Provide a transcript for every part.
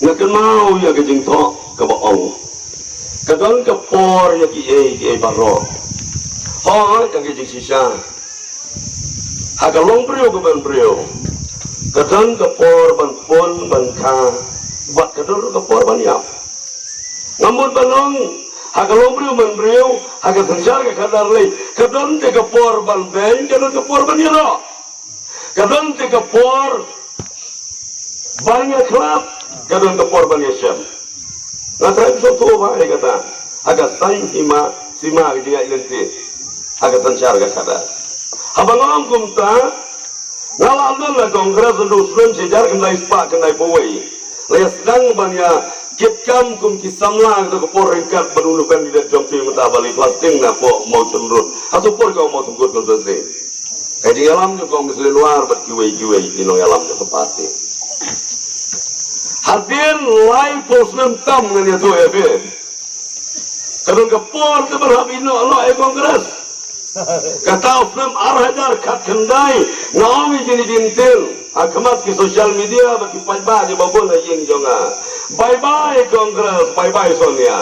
Ngakan mau ya kejeng tok ke bohong. Kadang ke por ya ki baro. Oh yang kejeng sisa. Hagalong brio ke ban brio. Kadang ke por ban pon ban ka. Buat kadang ke por ban yap. Namun balong hagalong brio ban brio. Hagal terjar ke kadar lay. Kadang te ke por ban ben. Kadang ke por ban yaro. Kadang te ke por banyak kelap. Kadang ke por ban yasem. Ngatrai bisa tua bahaya kata. Agak saing sima dia identik. Agak tencar agak kada. Habang am kumta. Ngalam lah kongres untuk Muslim sejarah kendai spa kendai pawai. Laya sedang banyak kitkam kum kisamla ke por ringkat penundukan di jam fi mentabali plastik na po mau cenderung. Atau por kau mau tunggu konsentrasi. Kaji alam tu kau misal luar berkiwai-kiwai di alam tu sepati. Hadir live Muslim tam dengan itu ya. Kadang kepor tu berhabino Allah kongres. Kata Muslim arhajar kat kendai ngawi jadi dintil. Akamat ke sosial media bagi pajba di babon yang jonga. Bye bye kongres, bye bye Sonia.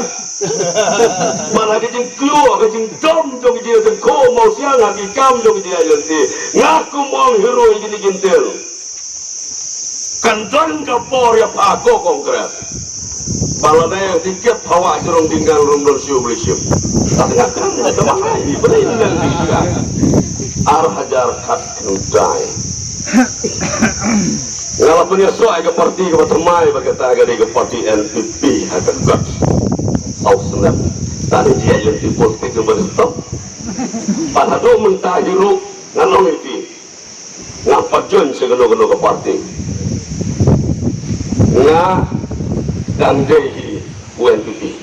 Malah kejeng keluar kejeng dom jong dia jengko mau siang lagi kam jong dia nanti. Ngaku mau hero jadi dintil. Kandan kapor ya pago kongres. Balada yang tiket hawa jerong tinggal rumdol siu beli siu. Tak kan ada mahai berikan juga. Arhajar kat kendai. Ngalah punya soai ke parti ke batemai berkata agak ke parti NPP agak gat. South Snap. Tadi dia yang tipul ke berstop. Padahal mentah jeruk ngalong itu. Ngapa jen segala-gala ke parti. Nga dan dehi UNPP.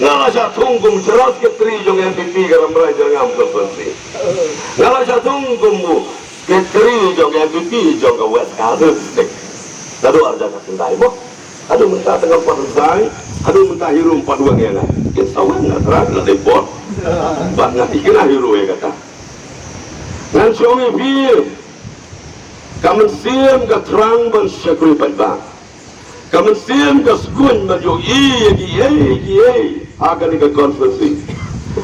Ngalah jatung kum jelas ke tri jong NPP garam belajar ngam ke pensi. Ngalah jatung kum ke tri jong NPP jong ke West Kazakhstan. Lalu ada kendai boh. Aduh minta tengah partai, aduh minta hiru 42 ngena. Ke sawan na terang na depot. Bak ngati kena hiru ya kata. Ngan suami bir. Kamen sim ke terang ban syakri padbang. Kamu siam ke sekun baju akan ke konferensi.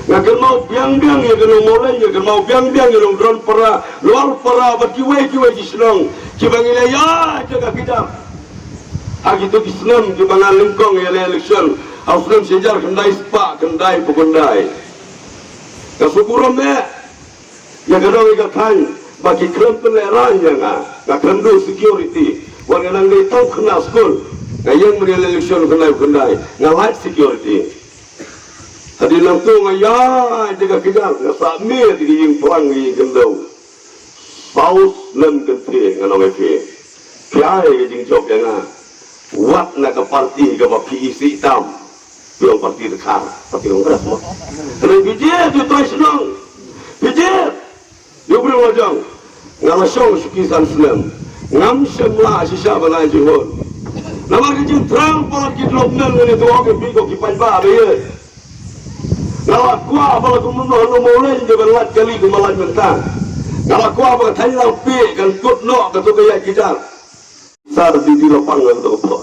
Ngakan mau biang-biang ya kan mulai ya kan mau biang-biang ya dong para luar para berkiwai di senang cibangi ya jaga kita. Agi tu Islam cibangan lengkong ya election. Muslim sejar kendai spa kendai pukundai. Kesyukuran ya kadang ikatan bagi klub peleran ya nggak kendu security. Wangan ngai tahu kena school. Ngayang merial election kendai ngalai security. Tadi nanti ngayah jaga kita ngasami di yang perang di kendau. Paus lem kentri nganong efe. Kiai kejing job yang wat nak ke parti ke PEC tam. Bilang parti dekar, parti kongres mah. Kalau bijir tu terus senang. Bijir. Dia beri wajang. Ngalasong sukisan Islam. Ngam semua sisa balai jihad. Nama kejeng terang pola kidlok nang ni tu orang biko kipai ba be. Nama kuah pola kumunah no mulai je belat kali kumalan mentang. Nama kuah pola tanya lampi kan kut no katu kaya kita. Sar di lapangan tu pun.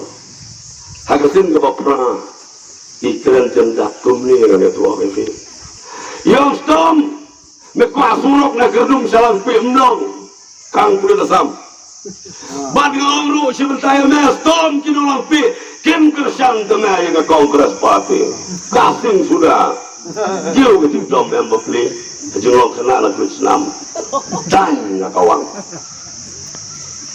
Hagasin ke bapra. Iklan jendak kumni kan tu orang be. Yang stom mekuah surok nak gedung salam pi mnong. Kang pun dasam. Bad ngawru sebentar mes tom kinolang pi kim kersan tengah yang kongres parti kasing sudah jauh ke dom yang beli jengok kena lagu senam dan ngakawang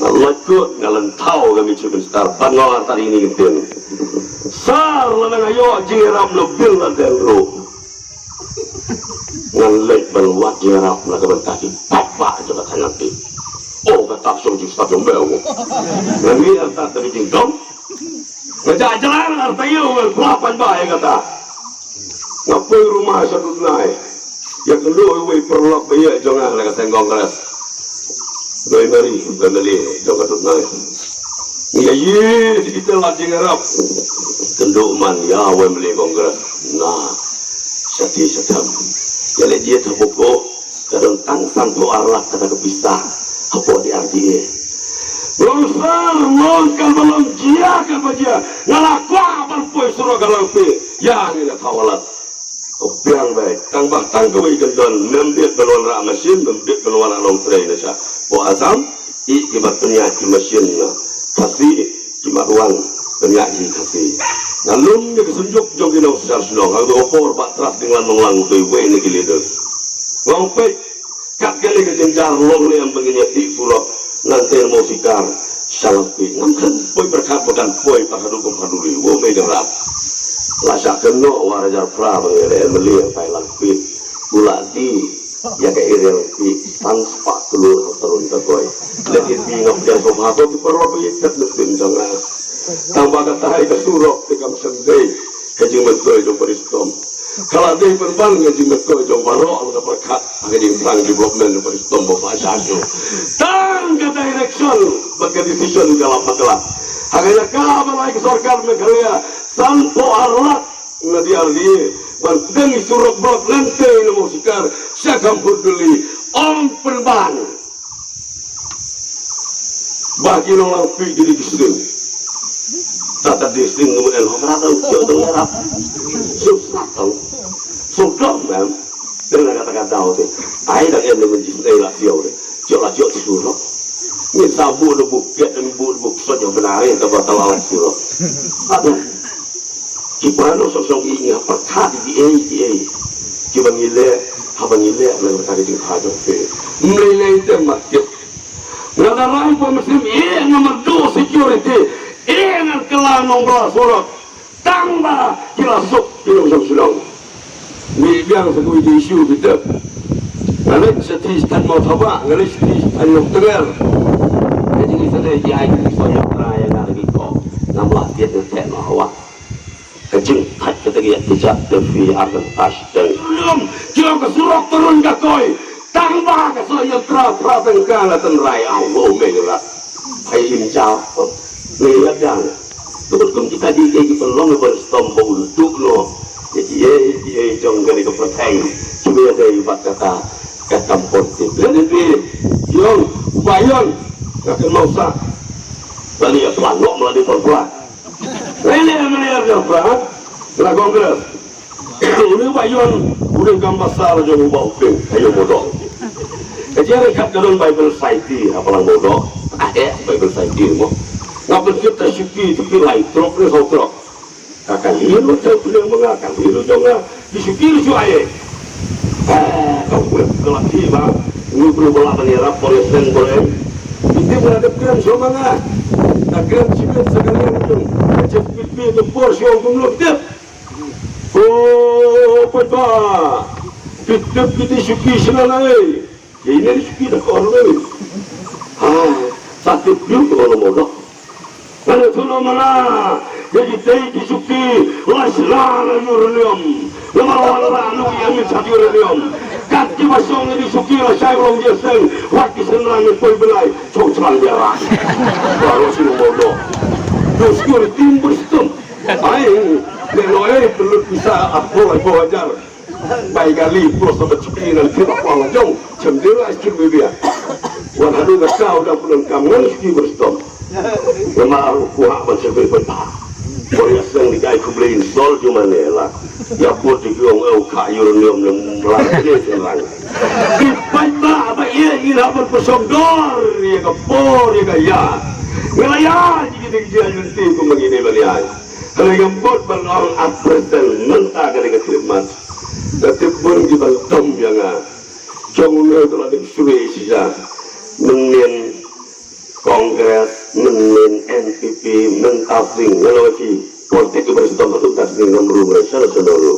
ngalakut ngalentau kami cuma star pangawan tadi ini gitu sar lemeng ayo jiram lebil dan ro ngalek berwat jiram lah kebentaki papa juga kanan pi. Oh, kata sojus tak jombel. Nanti antar dari jengdom. Ngejak jalan artayu kelapan baik kata. Ngapai rumah satu naik. Yang kedua wei perlok bayi jangan lagi tengok keras. Doi mari beli jangan satu naik. Iya kita lagi ngarap. Kenduk man ya wei beli kongres. Nah, setiap. Jadi dia terbuka. Kadang tangsan tu arlah kata kepisah. Apa di RDA Lonsar longkal balong jia kan baja ngalakwa balpoi suruh galampi ya ni nak kawalat opiang baik tangbah tangkawai gendon membit balon rak mesin membit balon rak long tray nasa bo azam i kibat penyak di mesin na kasih kibat ruang penyak di kasih ngalung ni kesunjuk jong kinau sar senong kalau opor bak teras dengan menglang tu we ni gilider ngompe kat kali kejenjar long ni yang begini ti surah nanti mau sikar salapi ngamkan poi berkat bukan poi pakadukung kaduri wo megarap lasak keno warajar pra mengere meli pai lampi buladi ya ke irel pi tanpa telur terun takoi lagi bingap dan sohato di perlu ikat lebih jangan tambah kata ke surok tikam sendai kajing mentoi jom peristom kalau dia perban kajing mentoi jom baro ada berkat kajing sang development peristom bapak sasu tang ke direction bagi decision dalam masalah hanya kabar lagi sorkar Meghalaya tanpa alat nadi ardi bantengi surok blok lantai namo sikar syakam peduli om perban bagi orang pi jadi kisah tata dising kemudian orang tahu jodoh merah susah tahu sudah mem dengan kata-kata itu ayah dan yang mencintai lah siau deh jodoh jodoh surok ni sabu lebuk get dan buk saja benar yang tak batal alat surok ada Kipano sosok ini apa kadi di kiban ile habang ile lalu tadi di hajar fe nilai temat ngadarai pemuslim nomor 2 security dengan kelang nomor sorok tambah jelasuk film sulang ni biang sekui di isu kita ngalek setis tan mau thaba ngalek setis tan nok tegar jadi kita dia ai soya raya lagi kok nambah dia tek hawa kecing hat ketika tidak defi akan asden belum jauh ke surok turun ke koi tambah ke soya pra tengkala tenrai Allah megerak hai injau lihat yang betul kita di pelong berstombo duduk lo jadi jong gari ke perteng cuma ada ibat kata portif jadi jong bayon kakek mausa tadi ya pelangok melalui perbuatan ini melihat apa? Nah kongres, ini bayon udah gambar besar jauh bau pink, ayo bodoh. Kejar kat dalam Bible Society, apalah bodoh? Bible Society mo. Ngapun kita syuki lain, trok ni kau trok. Kakak hiru saya punya mengakan hiru jangan disyuki suai. Kau boleh kelaki bang, ini perlu bola menyerap polisen boleh. Ini berada kian semangat. Takkan sikit sekalian itu macam pipi itu porsi orang lutut. Oh, apa? Kita syuki senalai. Ini syuki dah kau orang. Satu piu kalau modal. Kalau tu mana? Jadi tadi syuki laslah uranium. Lama-lama anu yang mencari uranium. Kaki masong ini syuki saya belum biasa. Waktu senang itu belai. Cok celang jarak. Baru sih modal. Terus kau timbul sistem. Aing, kalau perlu bisa apa wajar. Baik kali plus sama cuci nanti apa lajong. Cendera sikit bebia. Wan hadu kau dah pulang kamu syuki berstom. Lama aku kuat macam berpetah. Boleh seng dikai kublein sol cuma nela. Ya buat dikiong kayu uranium yang melati serang. Dipatah apa ini apa persogor ya kapor ya kaya. Ngelaya jika dia nanti aku begini belian. Kalau yang buat balong apresen mentah kali keterima. Tapi pun di balong yang jauhnya telah disuruh sisa menin kongres menin NPP mentafing ngelawati politik bersama betul tasning nomor mereka saudara.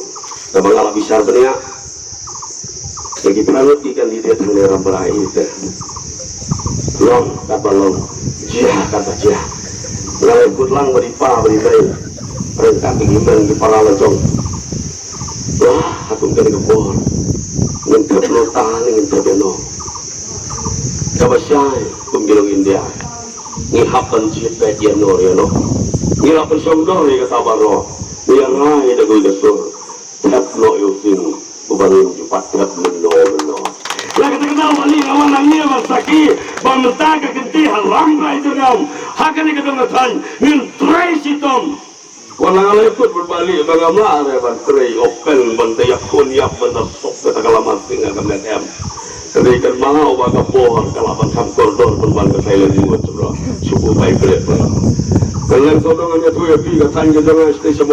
Nama ngalah besar banyak. Bagi penanut ikan di dia tengah berakhir itu. Long kata long, jia kata jia. Ngalai kutlang beripa beribai. Perintah pengiman di para lejong. Wah, aku kena kebor. Ngentep lo tahan ngentep no. Kabasyai pembilong India. Ngihapan cita dia no ya no. Ngihapan songdor ya kata baro. Yang lain ada gue desur. Tap no yusin. Ubarin jupat tap no. Lah kata-kata wali kawan nangnya masaki. bamtaga kenti halamrai dengan hakani kedengatan nin tresitom walang ikut berbalik bagaimana ada bantai open bantai akun yak bantai sok kata kalamat tinggal kemudian ketika mau baga pohon kalaban kamkordor berbang ke Thailand juga suku baik belet kalian sodongannya tuh ya pi katan gedang stasiun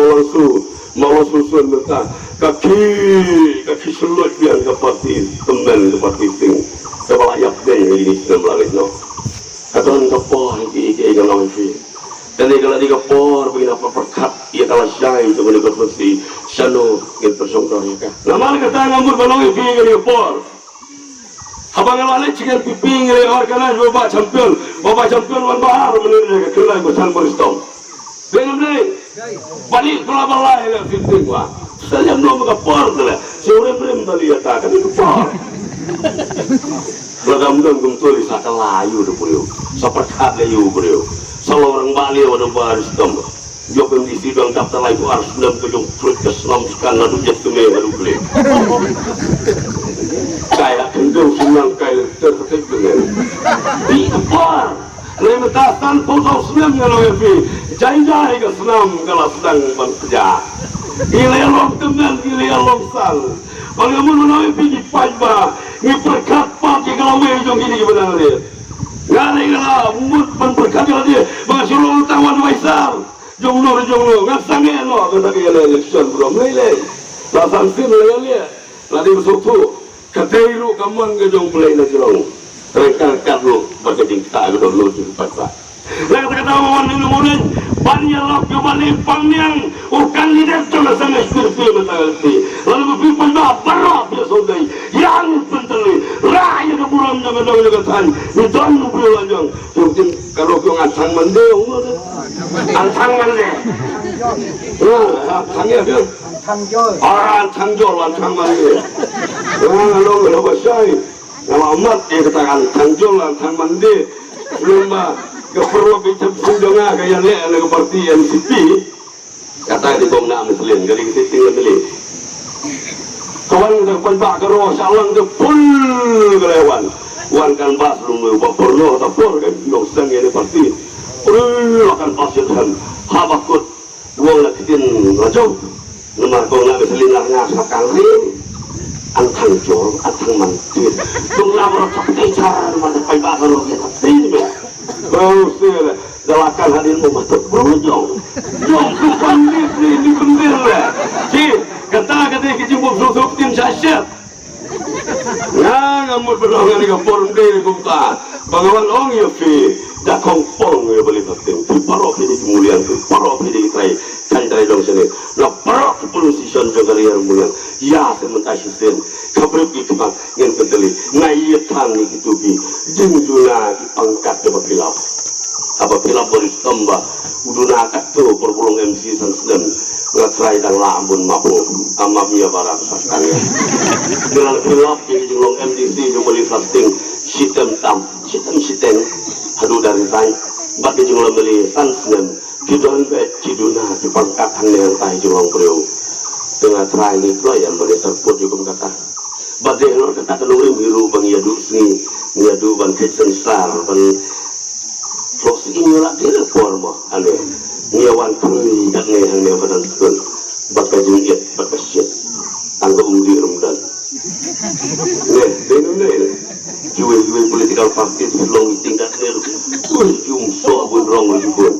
mau susun mentah kaki selut biar kepati temen kepati ting kepala yak deh ini sedang langit no katan kapor iki kalau ini dan kalau di kapor begini apa perkat ia kalau syai itu boleh berfungsi sano gitu songkong ya nama kata ngamur balong iki di kapor abang awalnya cikan piping le organize bapak champion wan bahar menurut kelai gosan beristom dengan balik pulau balai le fitting wa saya belum kapor le seorang belum tali atakan itu kapor mudah-mudahan gumtuli saka layu do beliau seperkat layu beliau kalau orang Bali ada beristom jawab di sidang daftar layu harus dalam kejung fruit keselam sekarang lalu jatuh lalu beliau kayak kendung senang kayak terketik dengan di kepar lemetasan potong senang kalau evi jai-jai ke senam kalau sedang bekerja ilelong teman ilelong sal kalau kamu menawi pergi pajba ngiperkat pagi kalau mejong ini gimana dia ngari kalau mut berkat dia mengasyurul tawan waisar jonglo ngasangnya no kata kaya election belum lele lasan sin lele lagi besutu katairu kaman gejong play na jirong terangkat lu berkeding kita agak dulu di depan lah kata-kata mawan ini mulai banyak lah kembali panjang kandidat juga sangat spiritual mentaliti lalu berpimpin baru biasa udai yang penteli raya keburan jangan katakan nidon beliau lanjang mungkin kalau kau ngantang mendeng antang mendeng antangnya dia antang jol antang mendeng kalau bahasa nama umat dia katakan antang jol antang mendeng belum keperluan kita punjungnya kayak ni ada parti NCP kata di komna muslim jadi kita tinggal milih kawan kita penbak keroh salang kita full kelewan wan kan bas belum buat porno atau por kan dong sang ini parti akan pasir kan habakut uang nak kitin rajau nama komna muslim lah ngasah kali antang jol antang mantir dong lama tak cara mana penbak keroh kita sini sila dalakan hadir mematuk berujung jom sukan ini bendir lah kata kejumpa susuk tim sasyat ngamur berdongan di kapor mdiri kumta bangawan ong ya fi dakong pong ya balik tim parok ini kemuliaan parok ini kitrai kantai dong sini na parok kepolisian jaga liar mulian ya sementara sisen kabrip ikhmat yang kendali ngayat tangi kitubi jengjuna dipangkat dapat hilap apabila Boris Tomba uduna kakto perpulung MC Sansden ngatrai dan lambun mabu amamnya barang saskanya dengan hilap jadi jenglong MDC jumlah fasting sitem hadu dari tay bagi jenglong beli Sansden kidon bet ciduna dipangkat yang tay jenglong beliau dengan trai ini yang boleh terput juga kata badai lor kata kelurim biru bang yadu seni yadu bang kitchen star bang proses ini lah dia forma ane nyawan pun dan yang badan sekun bakal jumlah bakal shit tangga umdi remdan jual political party long meeting dan so pun wrong pun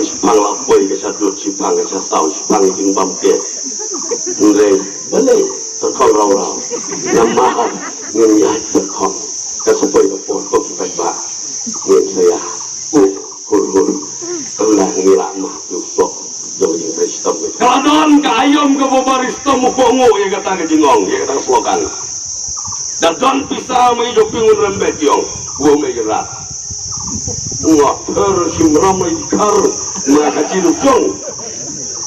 sepang lah boy ke satu sepang ke satu sepang jing bampe boleh terkau rau nama ngenyat terkau kesepai kapor kau supaya bah saya hur telah ngilama yusok jauh yang beristom kadon kayom ke baristom mupongo ya kata ke jingong ya kata slogan dan don pisah menghidupin rembet yong gua megerak nggak tersimram ikar mereka cilujong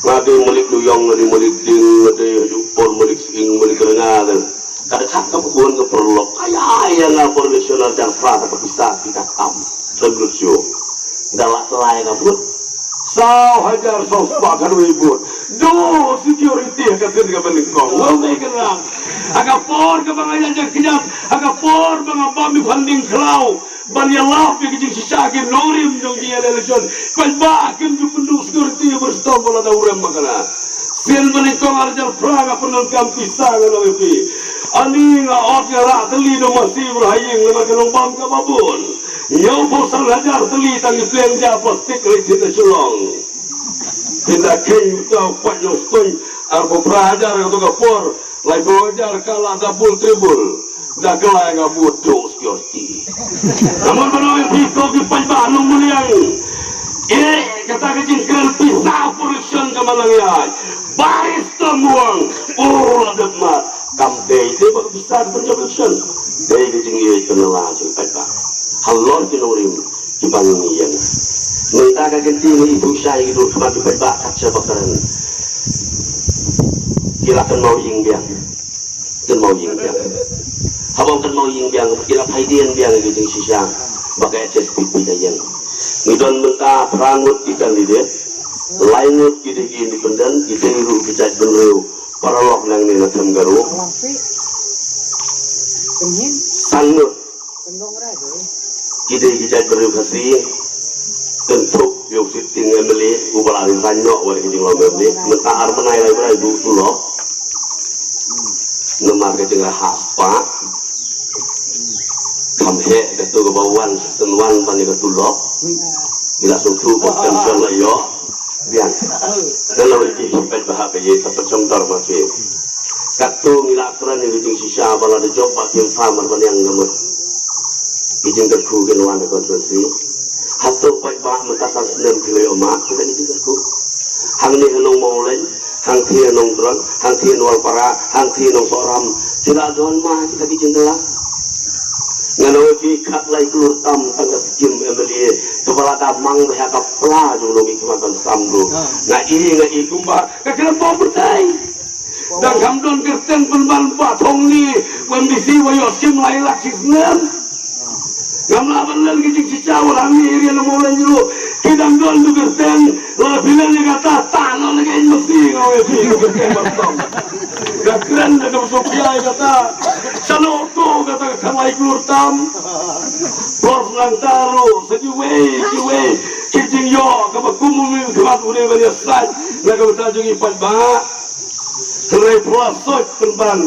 ngade mulik duyong ngade mulik ding ngade jupor mulik sing mulik kerengadan kada kata bukuan ke perlok kaya na profesional dan frata kepisah kita kam sebelum show dalak selai kabut sao hajar sospak harwibut do security katin ka balikong wal may kanang agapor ka mga yan kinap agapor mga bami funding klaw banyalap yung kijing sisakin norim yung jiyan eleksyon kalba akim yung penduk security yung berstom wala na urem makana sin balikong arjar prang apunong kampisang anawipi ani nga ot nga ra tali no masih berhaying na makanong bam kababon yaw po sang hajar tali tang ipleng ja plastik rin na sulong tidak keng tau panjang stun arbo prajar atau kapor lai bojar kala dabul tribul dah kelai ngabut dong security namun berawal piko di panjang muliang kata kejingkan pisau production kemalangian baris temuang ada mat kampai itu baru bisa production dari kejingkan kenalan sampai pak halon kinorim dibangun minta ganti ni ibu saya gitu cuma dibebak kaca bakaran kira kan mau ying biang habang kan mau ying biang kira haidian biang gitu sisa bagai SSPP yang ngidon minta perangut ikan lidet lainut gitu gini pendan gitu iru bijak benru para lok nang ni nasam garu sangut gitu bijak benru kasih tentuk yung sitting emeli ubalarin sanyo wala kijing lombe ni mentaar menai lai berai du tulo nemar kijing haspa kamhe ketu kebawan senwan pani ketulo gila suntu potensial layo biang dalam iki sampai bahap ye sampai contor masih katu ngila aturan yang kijing sisa bala de job bakin farmer ban yang ngemut kijing ketu genwan konstruksi hato pai ba mentasan senem kilo oma kita ni juga hang ni hanong maulen hang thi hanong tron hang thi wal para hang thi nong soram tidak don ma kita di jendela ngano fi kat lai klur tam tangga skim emeli kepala damang bah ka pla jong logi kematan samdu na ini nga ikumba ka kira po bertai dan hamdon kerten penban batong ni kondisi wayo skim lai lak sisnem gamla banlan kijing sica orang ni irian mulai dulu kidang don tu gerten la bilang ni kata tangan lagi mesti ngawe pi gerten bertom gakren ada sopia kata sanoto kata kamai klur tam bos langtaru sejiwe kijing yo kabakumu kemat ure bani sai naga utajungi padba kerai plasot penban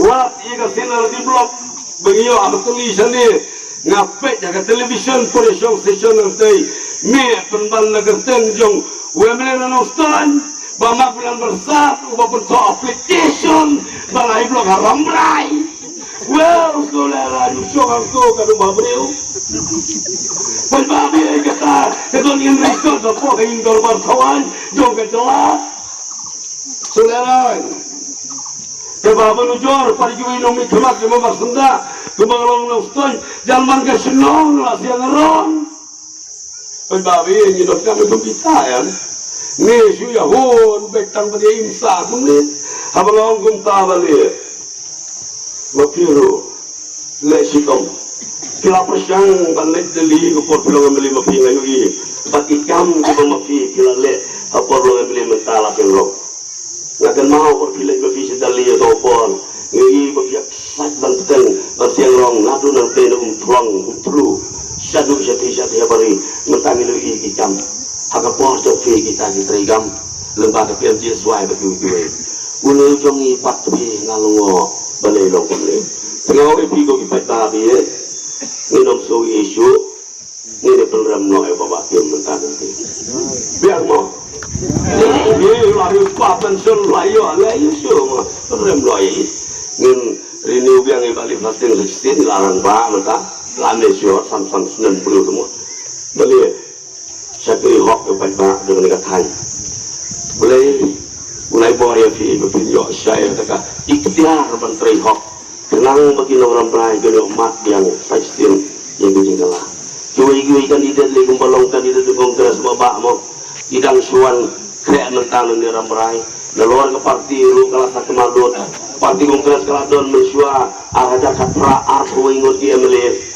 wat iga sinar di blok bengio abtuli sani ngapet jaga television polisiong station nanti me penban nagerten jong wemele nanostan bamak bulan bersat ubah to application balai blog haram rai well saudara nyusong aku kadu babreu babi kata kedon in record apa kain dorbar kawan jong kejelas saudara kebaban ujor parjuin nomi kemak kemak senda kebangalong noston jalan ke senong lah siang ron babi nyidot kami kebitayan ni suya hon bektang pada imsa kulit habalong kumta balik mapiru lesikong kila persyang balik deli kupor pulang membeli mapi ngayu pati kam kita mapi kila le hapor pulang membeli mentala kenrok ngakan mau perpilih mapi sedali atau pon ngayi mapi sak banteng siang rong nadu nang tena tuang utru sadu syati habari mentangi lu ikam hakapor jofi kita trigam lembaga PMJ suai bagi ulu jongi patbi ngalungo balai long kene tengau pigo ki pata bi minum so isu ni de program no e baba kim mentang biar mo ni lari papan sun layo so program loi ngin renew biang balik plastik sistem dilarang pak mentah lame sio Samsung 90 semua beli sakri hok ke pak dengan katan mulai bori fi berpinjau saya kata ikhtiar menteri hok kenang bagi orang perai gede umat yang sistem yang dijengkelah kiwi kandidat li kumbalong kandidat di kongres babak mo idang suan kaya mentang di orang perai luar ke parti lu kalah satu madut parti kongres keladon mensua araja kapra arhu ingot di emeli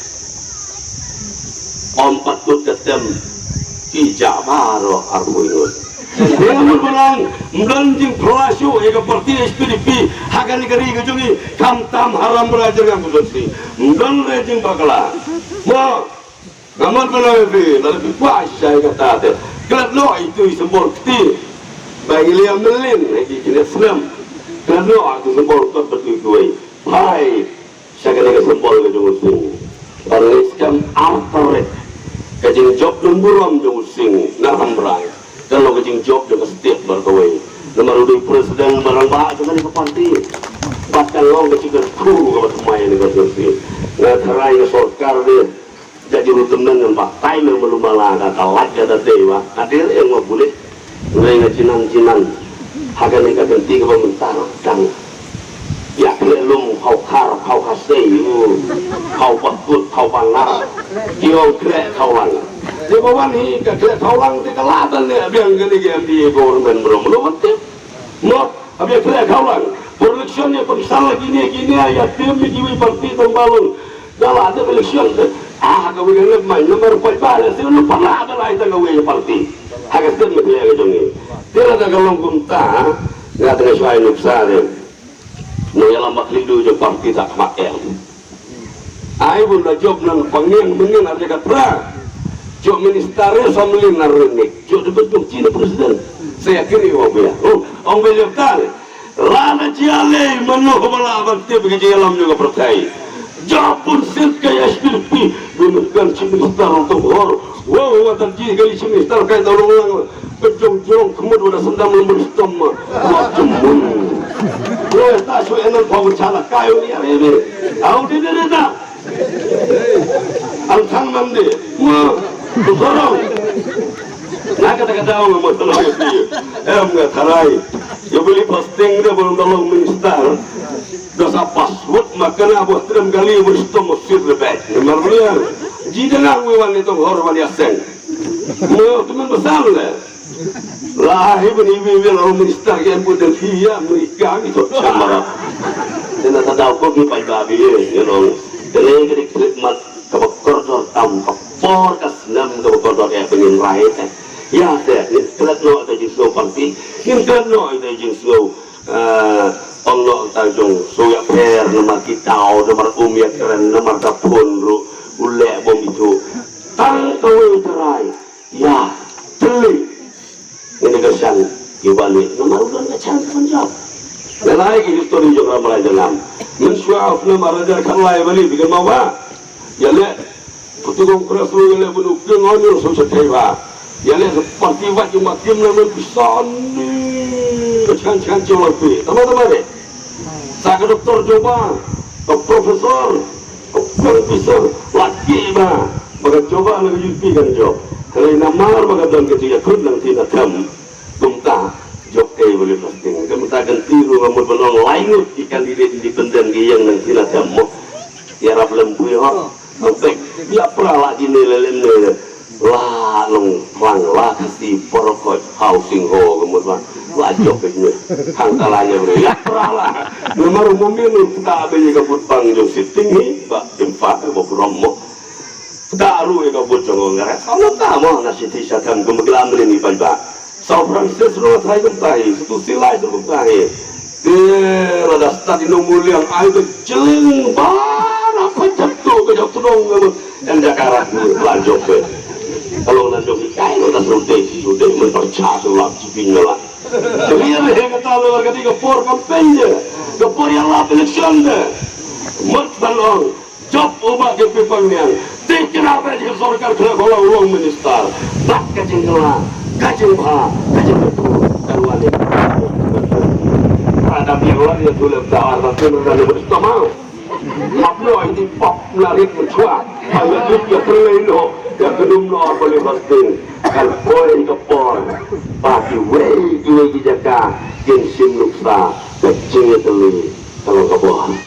om patut ketem ija baro armuinut Namun belang melanjing pelasyo ega parti SPDP hagan negeri kejungi kamtam haram belajar yang bersih melang rejing bakala mo namun belang itu lebih puasa kata ada kelat lo itu simbol keti bagi liam melin lagi kena Islam kelat lo itu simbol terbetul gue hai saya kena simbol kejung sing orang Islam arteret kejing job lumburam jung sing naram berang kalau kejing job juga setiap berkawai nomor udah presiden barang bahak juga di parti bahkan lo kecil kru kalau semuanya ini bersih nggak terai sorkar dia jadi rutemen yang pakai memang malah kata lagi ada dewa hadir yang mau boleh mulai cinan harga nikah ganti ke pemerintah dan ya kelelum kau kar kau kasih kau bakut kau banglar kau krek kau lang di bawah ni krek kau lang di kelatan ni biang gini ganti government belum aktif no abis krek kau lang election ni periksa gini ya tim ni parti tembalung kalau ada election kau begini main nomor 4 balas itu lupa lah ada itu kau parti agak sedih dia kejongi dia ada kalau kunta nggak ada sesuai nuksa dia no yalam baklidu je parti tak makel ai pun dah job nang pangeng mengen ada katra job ministerial samlin narenik job betul Cina presiden saya kira wabia orang beliau tal lana jale menu kepala bakti begitu yalam juga percaya job pun sit kaya SPDP bukan minister untuk hor wow terjadi kali minister kaya tolong kejong-jong kemudian ada sendam lembut stomma macam Loh, tak suka enak kau bercala kayu ni hari ini. Aku tidak ada. Althang mandi, ma, bersorong. Nak kata-kata orang masalah itu. Enggak tarai. Ya beli posting dia belum tolong minister. Dosa password makanya buat terem kali berstom musir lebih. Nomor dia. Jika nak wiwan itu hormat asing. Mau teman besar lah. Lahir beribu orang minister yang bukan dia mereka itu sama. Saya tak tahu kau ni pai babi ya, orang. Kalau kita khidmat kebakar tam kapor kasnam kebakar yang pengen rakyat. Ya saya ni kelat no ada jisu parti, ni kelat no ada jisu Allah tajung soya per nomor kita, nomor umiat keren, nomor dapun ru ulek bom itu. Tang kau terai, ya telik. Ini kesan dibalik nomor ulang kesan penjab. Dan lagi histori juga ramai dalam. Mensuap nama raja kalai balik bikin mawa. Ya le, petugas keras lu le bunuh kengonyo sosial teba. Ya le seperti wajib makim nama pisan ni. Kecan cuma tu. Teman-teman deh. Saya doktor coba, profesor, profesor lagi bah. Maka coba lagi juti kan job. Kalau namar maka dalam ketiga kun nanti nakam tumta job kay boleh posting kemudian tiru ngambil belong lainut di kandidat independen yang nanti nakam mo ya rap lembu ya sampai dia pernah lagi nilai lah long lang lah kasih porokot housing ho kemudian lah job ini hangkalanya beri ya pernah lah nomor umumnya kita beli kabut bang jong sitting ni bak jempa kabut mo taruh ego bocong ngaret kalau kamu nasi tisakam kemegelam ini banyak San Francisco saya kembali satu silai kembali rada stadi nomuli yang air kecil barang macam tu kejauh terong yang Jakarta lanjut kalau lanjut ikai rada sudah mempercaya sulap cipingnya lah jadi yang kata lo ketika for kampanye kepor yang lah election deh mertalong job ubah ke pemilihan kenapa dia sorkar kena kalau uang minister tak kacing kela kacing bah kacing betul karuan ini ada biar dia tulis tawar tapi mereka bersama maklo ini pop larit mencuat ayat dia terlelo dia kedum no boleh pasting kalau boleh kepor bagi wei jaga gensim luksa kacing itu kalau kebor